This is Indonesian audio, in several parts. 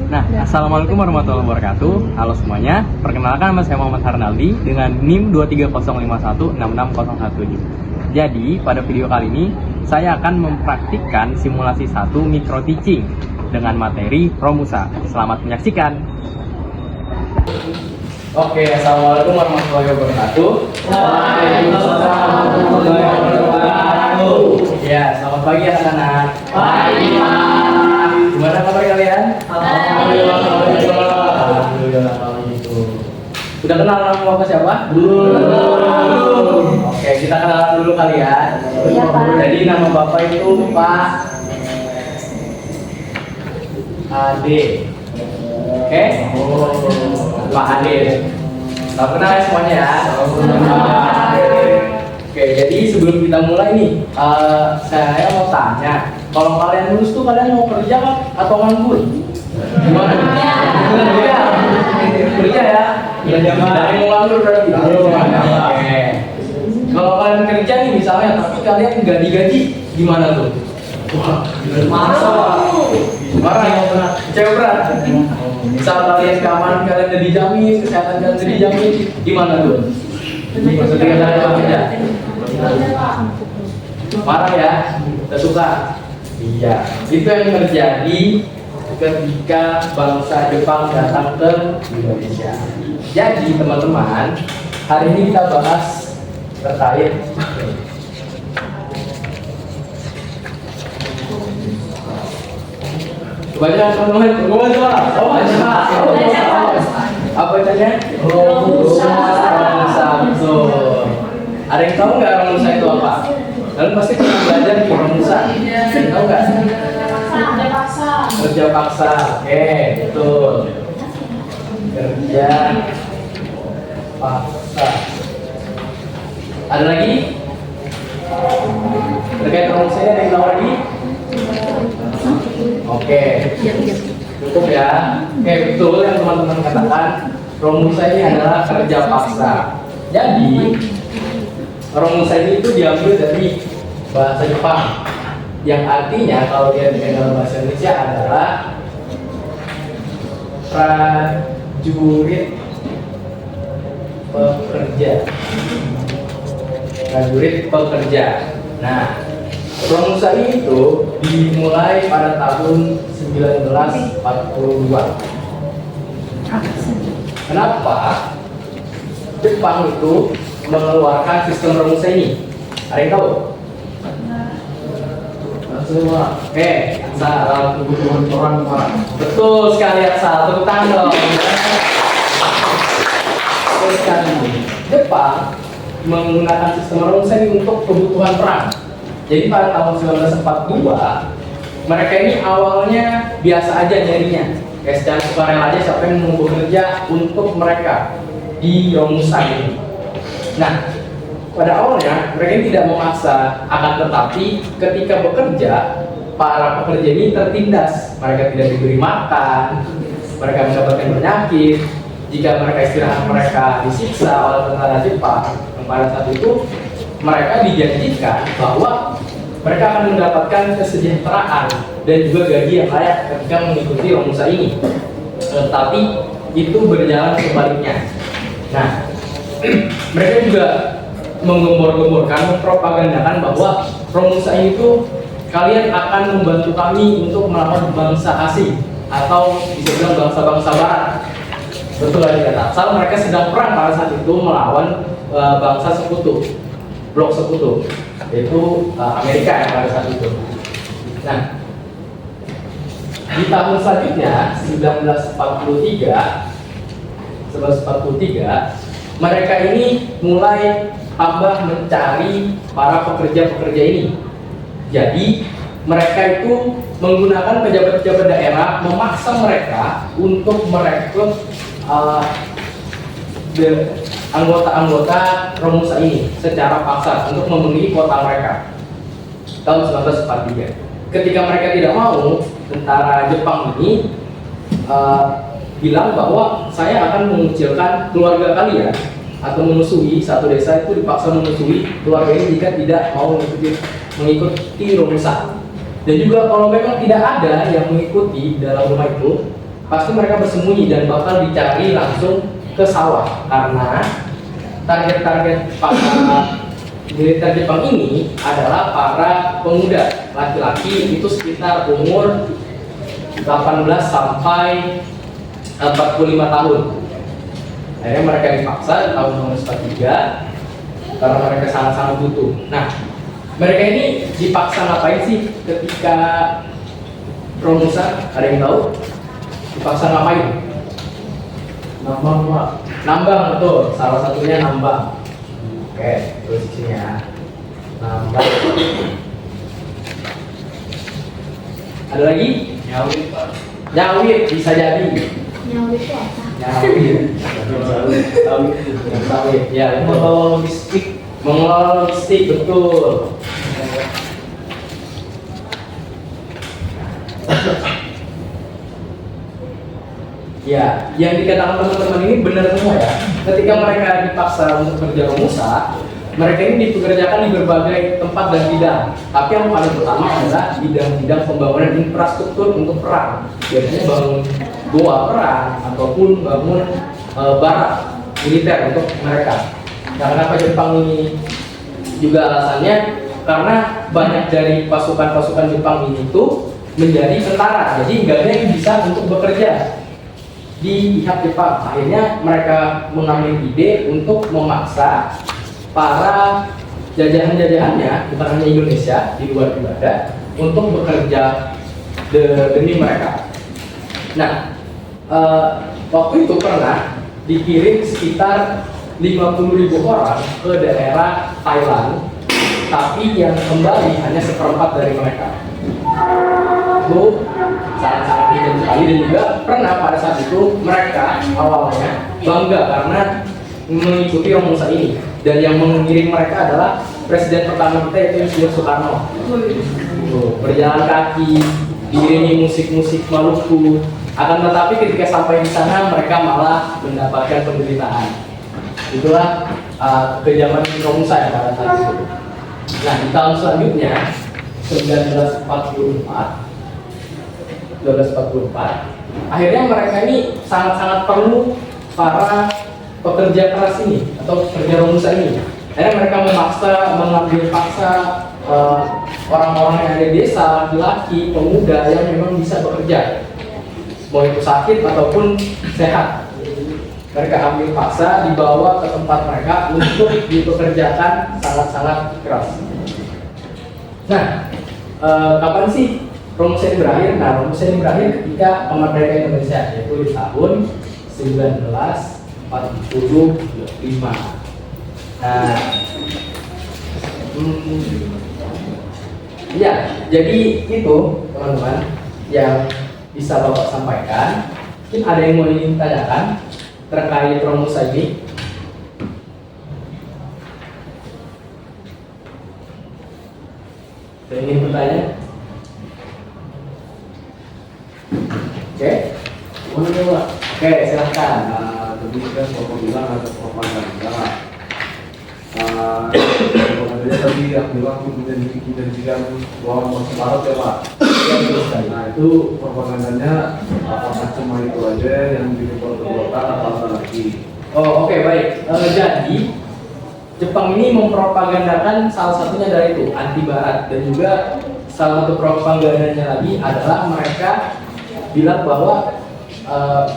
Nah, Assalamualaikum warahmatullahi wabarakatuh. Halo semuanya, perkenalkan nama saya Muhammad Harnaldi dengan NIM 23051660117. Jadi, pada video kali ini saya akan mempraktikkan simulasi 1 micro teaching dengan materi Romusa. Selamat menyaksikan. Oke, Assalamualaikum warahmatullahi wabarakatuh. Waalaikumsalam warahmatullahi wabarakatuh. Ya, selamat pagi anak-anak. Pagi, Pak. Gimana kabar kalian? Alhamdulillah. Alhamdulillah kalau gitu. Sudah kenal nama bapak siapa? Belum. Oke, kita kenalan dulu kalian. Iya, Pak. Jadi nama bapak itu Pak Ade. Oke? Pak Ade. Salam kenal ya semuanya ya. Oke, jadi sebelum kita mulai nih, saya mau tanya, kalau kalian lulus tuh kalian mau kerja atau nganggur? Gimana? Kerja. Kerja ya? Dari mau nganggur berarti? Oke. Kalau kalian kerja nih misalnya, tapi kalian nggak digaji, gimana tuh? Wah, marah ya, kecewa berat. Misal kalian keamanan kalian udah dijamin, kesehatan kalian udah dijamin, gimana tuh? Maksudnya kalian kerja? Marah ya? Tidak suka? Iya. Itu yang terjadi ketika bangsa Jepang datang ke Indonesia. Jadi teman-teman, hari ini kita bahas terkait baca teman-teman, apa bacanya? Romusa. Ada yang tahu nggak Romusa itu apa? Kalian pasti pernah belajar di Romusa. Tahu nggak? Kerja paksa. Oke, betul. Kerja paksa. Ada lagi? Terkait Romusa ini ada yang tahu lagi? Oke, cukup ya. Oke, betul yang teman-teman katakan. Romusa ini adalah kerja paksa. Jadi Romusa ini itu diambil dari bahasa Jepang, yang artinya kalau dia dalam bahasa Indonesia adalah prajurit pekerja. Prajurit pekerja. Nah, Romusa itu dimulai pada tahun 1942. Kenapa Jepang itu mengeluarkan sistem Romusa ini? Ada yang tahu? Semua. Oke, salah kebutuhan orang Pak. Betul sekali asal. Tepuk tangan dong. Betul sekali. Jepang menggunakan sistem Romusa ini untuk kebutuhan perang. Jadi pada tahun 1942 mereka ini awalnya biasa aja nyarinya. Kayak secara sukarela aja siapa yang mau bekerja untuk mereka di Romusa ini. Nah, pada awalnya mereka ini tidak memaksa, akan tetapi ketika bekerja, para pekerja ini tertindas. Mereka tidak diberi makan, mereka mendapatkan penyakit. Jika mereka istirahat, mereka disiksa oleh tentara Jepang. Pada saat itu mereka dijanjikan bahwa mereka akan mendapatkan kesejahteraan dan juga gaji yang layak ketika mengikuti Romusa ini. Tetapi itu berjalan sebaliknya. Nah, mereka juga menggembor-gemborkan, mempropagandakan bahwa Romusa itu kalian akan membantu kami untuk melawan bangsa asing atau bisa bilang bangsa-bangsa barat. Betul lagi kata. Asal mereka sedang perang pada saat itu melawan bangsa sekutu, blok sekutu, yaitu Amerika yang pada saat itu. Nah, di tahun selanjutnya 1943 mereka ini mulai tambah mencari para pekerja-pekerja ini. Jadi mereka itu menggunakan pejabat-pejabat daerah memaksa mereka untuk merekrut anggota-anggota Romusa ini secara paksa untuk memenuhi kuota mereka. Tahun 1943. Ketika mereka tidak mau, tentara Jepang ini bilang bahwa saya akan mengucilkan keluarga kalian atau memusuhi satu desa itu, dipaksa memusuhi keluarga ini jika tidak mau mengikuti Romusa. Dan juga kalau memang tidak ada yang mengikuti dalam rumah itu, pasti mereka bersembunyi dan bakal dicari langsung ke sawah, karena target-target para militer Jepang ini adalah para pemuda laki-laki itu sekitar umur 18 sampai 45 tahun. Akhirnya mereka dipaksa di tahun 1943 karena mereka sangat-sangat butuh. Nah, mereka ini dipaksa ngapain sih ketika Romusa? Ada yang tahu? Dipaksa ngapain? Nambang, Pak. Nambang, betul. Salah satunya nambang. Oke, terus di sini ya. Nambang. Ada lagi? Nyawit, Pak. Nyawit, bisa jadi. Nyawit itu apa? Nyawit. Nyawit. Ya, itu Mengelola logistik. mengelola logistik, betul. Ya, yang dikatakan teman-teman ini benar semua ya. Ketika mereka dipaksa untuk kerja Romusa, mereka ini dipekerjakan di berbagai tempat dan bidang. Tapi yang paling utama adalah bidang-bidang pembangunan infrastruktur untuk perang. Biasanya bangun goa perang ataupun bangun barak militer untuk mereka. Nah, kenapa Jepang ini juga alasannya? Karena banyak dari pasukan-pasukan Jepang ini tuh menjadi tentara. Jadi nggak ada yang bisa untuk bekerja di pihak Jepang. Akhirnya mereka mengambil ide untuk memaksa para jajahan-jajahannya, bukan hanya Indonesia, di luar Belanda, untuk bekerja demi mereka. Nah, waktu itu pernah dikirim sekitar 50.000 orang ke daerah Thailand, tapi yang kembali hanya seperempat dari mereka. Itu sangat-sangat minim sekali, dan juga pernah pada saat itu mereka awalnya bangga karena mengikuti Romusa ini, dan yang mengirim mereka adalah presiden pertama kita, yaitu Insinyur Soekarno. Berjalan kaki diiringi musik-musik Maluku, akan tetapi ketika sampai di sana mereka malah mendapatkan penderitaan. Itulah kejaman Romusa ya pada saat itu. Nah, di tahun selanjutnya 1944, akhirnya mereka ini sangat-sangat perlu para pekerja keras ini atau pekerja Romusa ini. Akhirnya mereka mengambil paksa orang-orang yang ada di desa, laki-laki, pemuda yang memang bisa bekerja, mau itu sakit ataupun sehat. Mereka ambil paksa, dibawa ke tempat mereka untuk dipekerjakan sangat-sangat keras. Nah, kapan sih Romusa ini berakhir? Nah, Romusa ini berakhir ketika kemerdekaan Indonesia, yaitu di tahun 1945. Nah, ya, jadi itu teman-teman yang bisa Bapak sampaikan. Mungkin ada yang mau ingin tanyakan terkait Romusa ini? Saya ingin bertanya. Oke, Oke, silahkan. Tadi kan Bapak bilang ada propaganda. Propaganda tadi yang bilang menjanjikan bahwa Masa Barat ya, Pak. Nah, itu propagandanya apakah cuma itu aja yang diperkenalkan atau ada lagi? Oh, oke, baik. Jadi Jepang ini mempropagandakan salah satunya dari itu anti Barat, dan juga salah satu propagandanya lagi adalah mereka bilang bahwa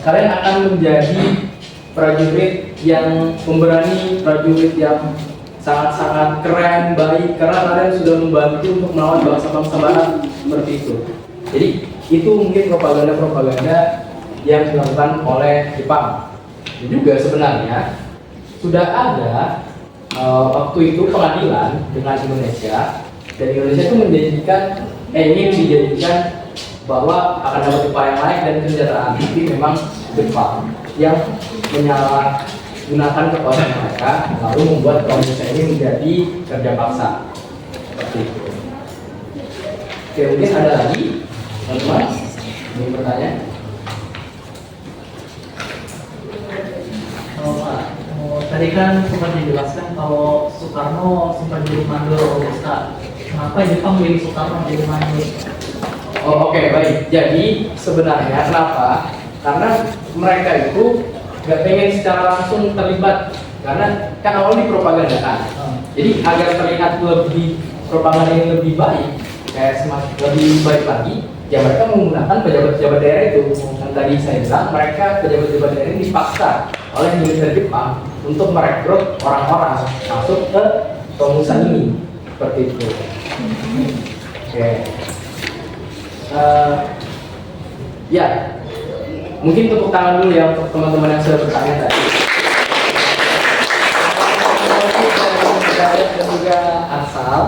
kalian akan menjadi prajurit yang pemberani, prajurit yang sangat-sangat keren, baik, karena kalian sudah membantu untuk melawan bangsa-bangsa Barat, seperti itu. Jadi itu mungkin propaganda-propaganda yang dilakukan oleh Jepang. Dan juga sebenarnya sudah ada waktu itu pengadilan dengan Indonesia, dan Indonesia itu ingin dijadikan bahwa akan dapat upah yang layak dan kesejahteraan, tapi memang Jepang yang menyalahgunakan kekuasaan mereka lalu membuat Romusa ini menjadi kerja paksa, seperti itu. Oke, mungkin ada lagi teman-teman ingin bertanya? Tadi kan sempat dijelaskan kalau Soekarno sempat jadi mandor Romusa. Kenapa Jepang milih Soekarno jadi mandor? Oh, oke, baik. Jadi sebenarnya kenapa karena mereka itu nggak pengen secara langsung terlibat, karena kan awalnya dipropagandakan. Jadi agar terlihat lebih propaganda yang lebih baik, kayak semakin lebih baik lagi, ya mereka menggunakan pejabat-pejabat daerah itu. Yang tadi saya bilang, mereka pejabat-pejabat daerah ini dipaksa oleh militer Jepang untuk merekrut orang-orang masuk ke Romusa ini, seperti itu. Oke. Ya, mungkin tepuk tangan dulu ya untuk teman-teman yang sudah bertanya tadi. Dan juga asal.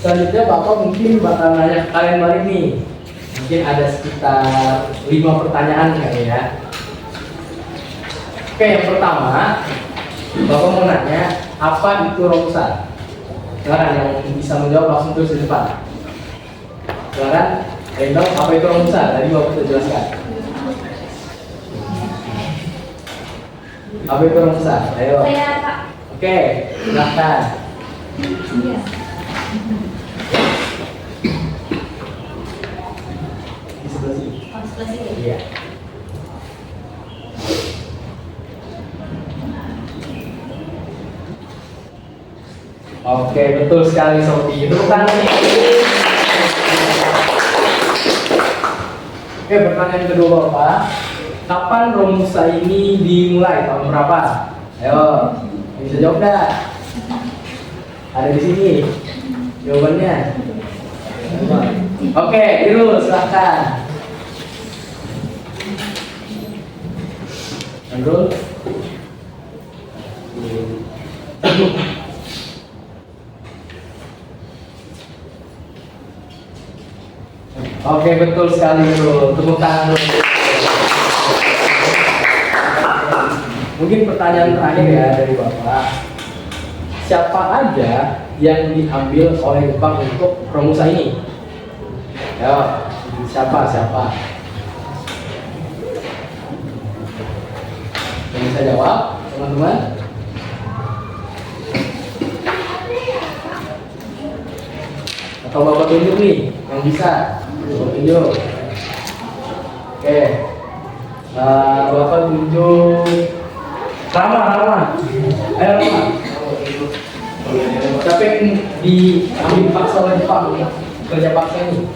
Selanjutnya Bapak mungkin bakal nanya ke kalian balik nih. Mungkin ada sekitar 5 pertanyaan kali ya. Oke, yang pertama, Bapak mau nanya, apa itu Romusa? Silakan yang bisa menjawab langsung terus di depan. Silakan, Rendo, apa itu Romusa? Tadi Bapak sudah jelaskan. Apa itu Romusa? Ayo. Saya Pak. Oke, silakan. Iya. Di sebelah sini. Oh, sebelah sini. Iya. Oke, betul sekali Sofi. Itu bukan nih. Oke, pertanyaan kedua Bapak. Kapan Romusa ini dimulai? Tahun berapa? Ayo, bisa jawab dah. Ada di sini jawabannya. Oke, Irul, silahkan. Irul. Oke, betul sekali Irul. Tepuk tangan dulu. Mungkin pertanyaan terakhir ya dari Bapak. Siapa aja yang diambil oleh Jepang untuk Romusa ini? Ya, siapa? Yang bisa jawab, teman-teman? Atau Bapak tunjuk nih, yang bisa? Bapak tunjuk. Oke. Bapak tunjuk. Rama. Ayo Rama. Siapa yang diambil paksa oleh Jepang kerja paksa ini?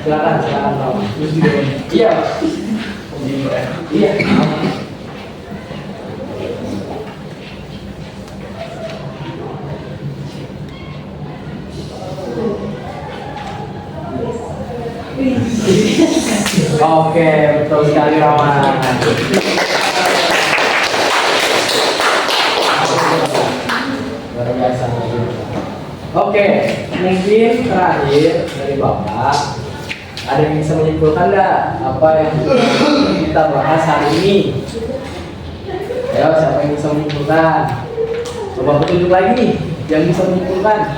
Silakan Rama. Iya. Iya. Oke, betul sekali Rama. Luar biasa. Oke, mungkin terakhir dari Bapak, ada yang bisa menyimpulkan nggak apa yang kita bahas hari ini? Ayo, siapa yang bisa menyimpulkan? Coba tunjuk lagi nih, yang bisa menyimpulkan.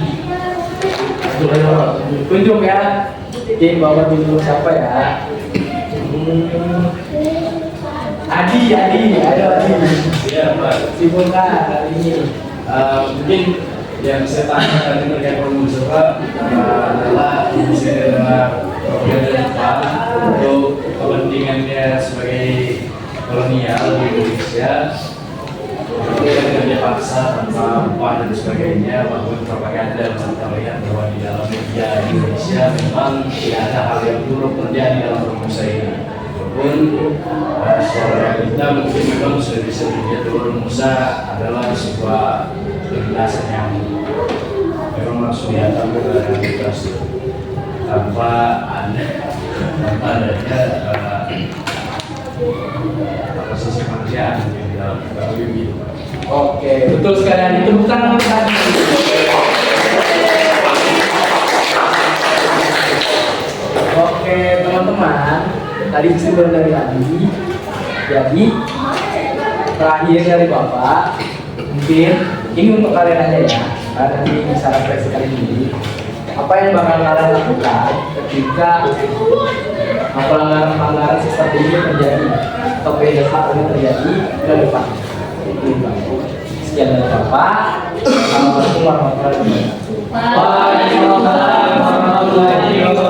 Tunjuk ya. Oke, Bapak tunjuk siapa ya? Adi, ayo Adi. Iya, Pak. Simpulkan hari ini. Mungkin yang saya tanya tadi terkait Romusa adalah Romusa adalah propaganda Jepang untuk kepentingannya sebagai kolonial di Indonesia. Kemudian kerja paksa tanpa upah dan sebagainya, maupun propaganda kita lihat bahwa di dalam media Indonesia memang tidak ada hal yang buruk terjadi dalam Romusa ini. Walaupun secara realita mungkin memang sudah bisa dilihat bahwa Romusa adalah sebuah kelindasan yang memang langsung dihantam ke realitas tanpa adanya sisi kemanusiaan di dalam gitu. Oke, betul sekali. Itu bukan tadi. Oke, teman-teman, tadi kesimpulan dari Adi. Jadi terakhir dari Bapak, mungkin ini untuk kalian aja ya, karena nanti bisa refleksi kali ini. Apa yang bakal kalian lakukan ketika pelanggaran-pelanggaran seperti ini terjadi atau PDH ini terjadi ke depan? Sekian dari Bapak. Assalamualaikum warahmatullahi wabarakatuh. Waalaikumsalam warahmatullahi wabarakatuh.